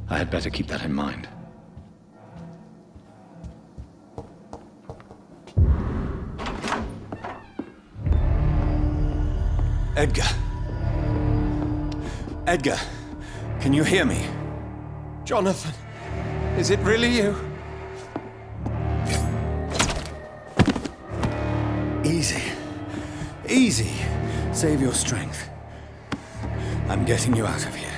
I had better keep that in mind. Edgar. Edgar, can you hear me? Jonathan, is it really you? Easy. Easy. Save your strength. I'm getting you out of here.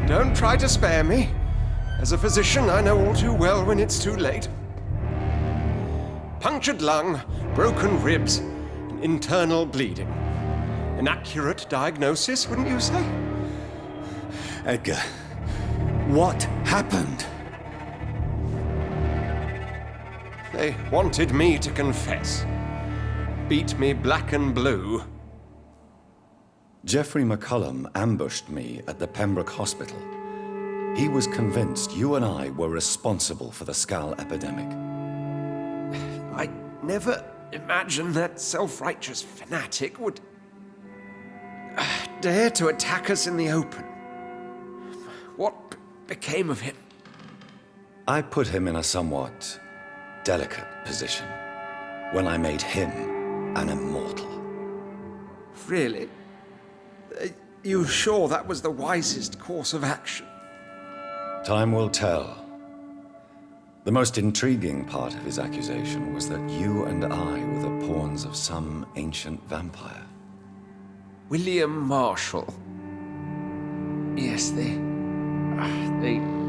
Don't try to spare me. As a physician, I know all too well when it's too late. Punctured lung, broken ribs, and internal bleeding. An accurate diagnosis, wouldn't you say? Edgar, what happened? They wanted me to confess. Beat me black and blue. Jeffrey McCullum ambushed me at the Pembroke Hospital. He was convinced you and I were responsible for the Skal epidemic. I never imagined that self-righteous fanatic would dare to attack us in the open. What became of him? I put him in a somewhat delicate position when I made him an immortal. Really? You sure that was the wisest course of action? Time will tell. The most intriguing part of his accusation was that you and I were the pawns of some ancient vampire. William Marshall. Yes, they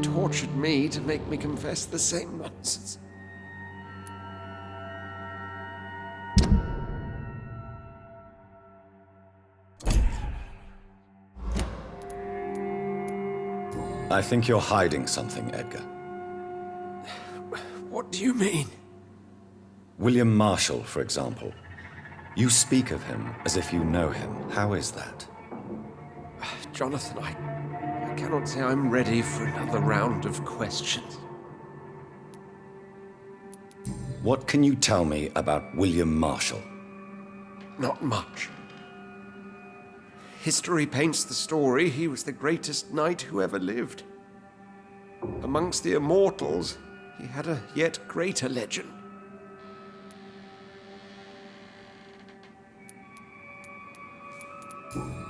tortured me to make me confess the same nonsense. I think you're hiding something, Edgar. What do you mean? William Marshall, for example. You speak of him as if you know him. How is that? Jonathan, I cannot say I'm ready for another round of questions. What can you tell me about William Marshall? Not much. History paints the story he was the greatest knight who ever lived. Amongst the immortals, he had a yet greater legend.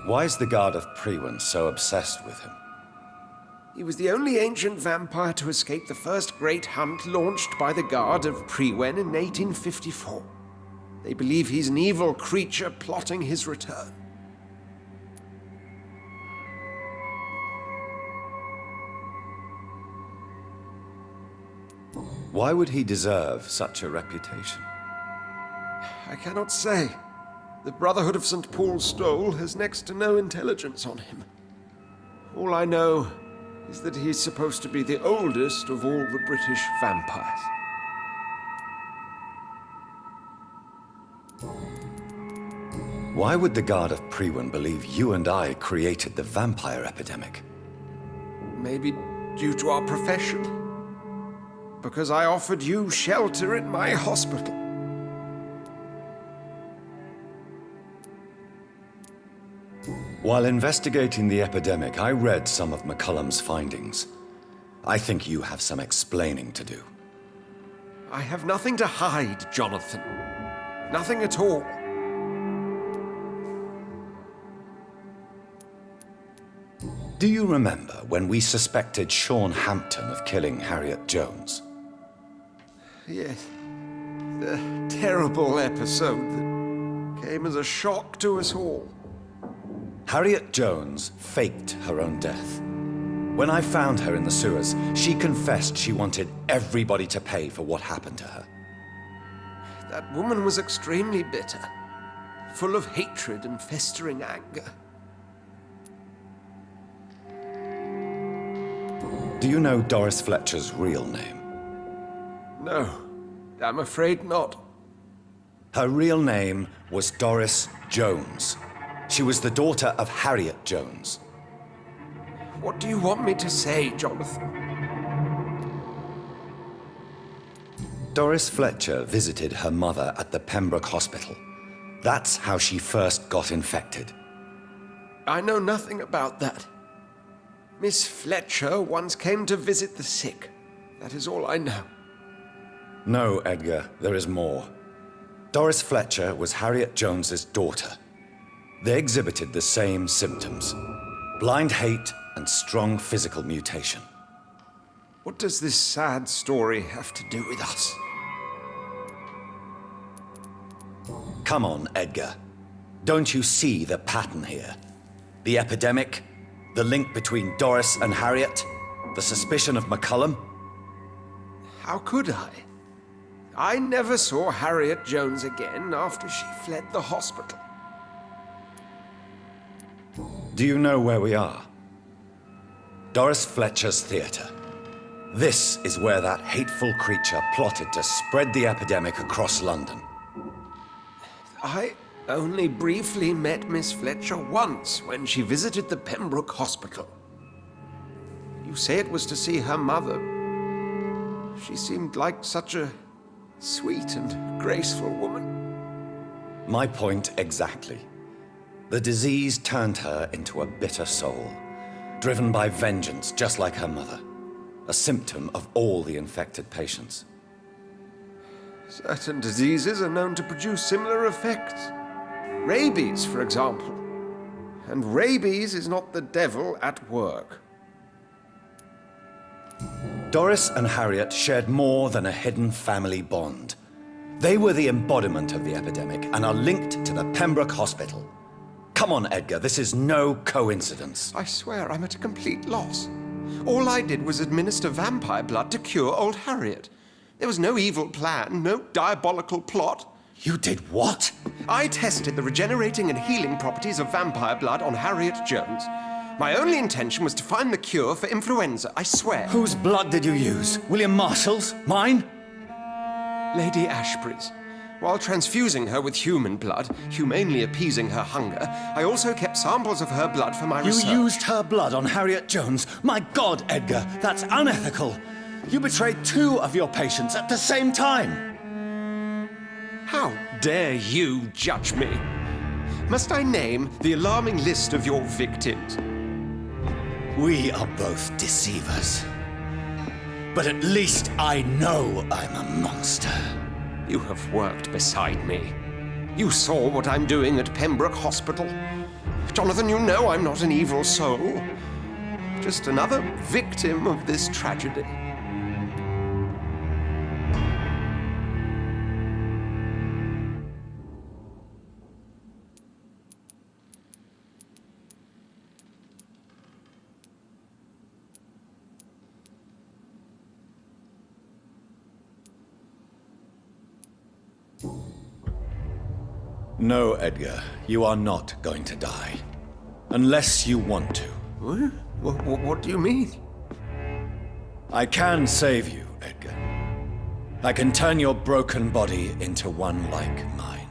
Why is the Guard of Priwen so obsessed with him? He was the only ancient vampire to escape the first great hunt launched by the Guard of Priwen in 1854. They believe he's an evil creature plotting his return. Why would he deserve such a reputation? I cannot say. The Brotherhood of St. Paul's Stole has next to no intelligence on him. All I know is that he's supposed to be the oldest of all the British vampires. Why would the Guard of Priwen believe you and I created the vampire epidemic? Maybe due to our profession. Because I offered you shelter in my hospital. While investigating the epidemic, I read some of McCullum's findings. I think you have some explaining to do. I have nothing to hide, Jonathan. Nothing at all. Do you remember when we suspected Sean Hampton of killing Harriet Jones? Yes. The terrible episode that came as a shock to us all. Harriet Jones faked her own death. When I found her in the sewers, she confessed she wanted everybody to pay for what happened to her. That woman was extremely bitter, full of hatred and festering anger. Do you know Doris Fletcher's real name? No, I'm afraid not. Her real name was Doris Jones. She was the daughter of Harriet Jones. What do you want me to say, Jonathan? Doris Fletcher visited her mother at the Pembroke Hospital. That's how she first got infected. I know nothing about that. Miss Fletcher once came to visit the sick. That is all I know. No, Edgar, there is more. Doris Fletcher was Harriet Jones's daughter. They exhibited the same symptoms: blind hate and strong physical mutation. What does this sad story have to do with us? Come on, Edgar. Don't you see the pattern here? The epidemic, the link between Doris and Harriet, the suspicion of McCullum. How could I? I never saw Harriet Jones again after she fled the hospital. Do you know where we are? Doris Fletcher's theater. This is where that hateful creature plotted to spread the epidemic across London. I only briefly met Miss Fletcher once when she visited the Pembroke Hospital. You say it was to see her mother. She seemed like such a sweet and graceful woman. My point exactly. The disease turned her into a bitter soul, driven by vengeance just like her mother. A symptom of all the infected patients. Certain diseases are known to produce similar effects. Rabies, for example. And rabies is not the devil at work. Doris and Harriet shared more than a hidden family bond. They were the embodiment of the epidemic and are linked to the Pembroke Hospital. Come on, Edgar, this is no coincidence. I swear I'm at a complete loss. All I did was administer vampire blood to cure old Harriet. There was no evil plan, no diabolical plot. You did what? I tested the regenerating and healing properties of vampire blood on Harriet Jones. My only intention was to find the cure for influenza, I swear. Whose blood did you use? William Marshall's? Mine? Lady Ashbury's. While transfusing her with human blood, humanely appeasing her hunger, I also kept samples of her blood for my research. You used her blood on Harriet Jones? My God, Edgar, that's unethical. You betrayed 2 of your patients at the same time. How dare you judge me? Must I name the alarming list of your victims? We are both deceivers. But at least I know I'm a monster. You have worked beside me. You saw what I'm doing at Pembroke Hospital. Jonathan, you know I'm not an evil soul. Just another victim of this tragedy. No, Edgar, you are not going to die. Unless you want to. What do you mean? I can save you, Edgar. I can turn your broken body into one like mine.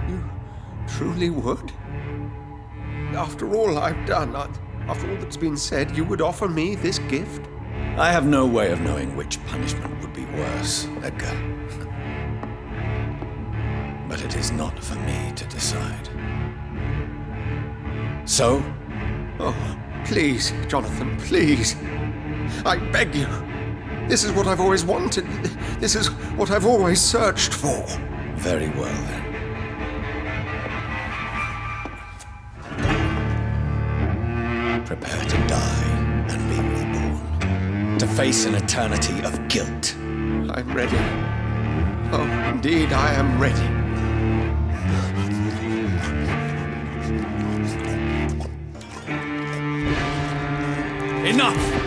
You truly would? After all I've done, after all that's been said, you would offer me this gift? I have no way of knowing which punishment would be worse, Edgar. But it is not for me to decide. So? Oh, please, Jonathan, please. I beg you. This is what I've always wanted. This is what I've always searched for. Very well, then. Prepare to die and be reborn. To face an eternity of guilt. I'm ready. Oh, indeed, I am ready. Enough!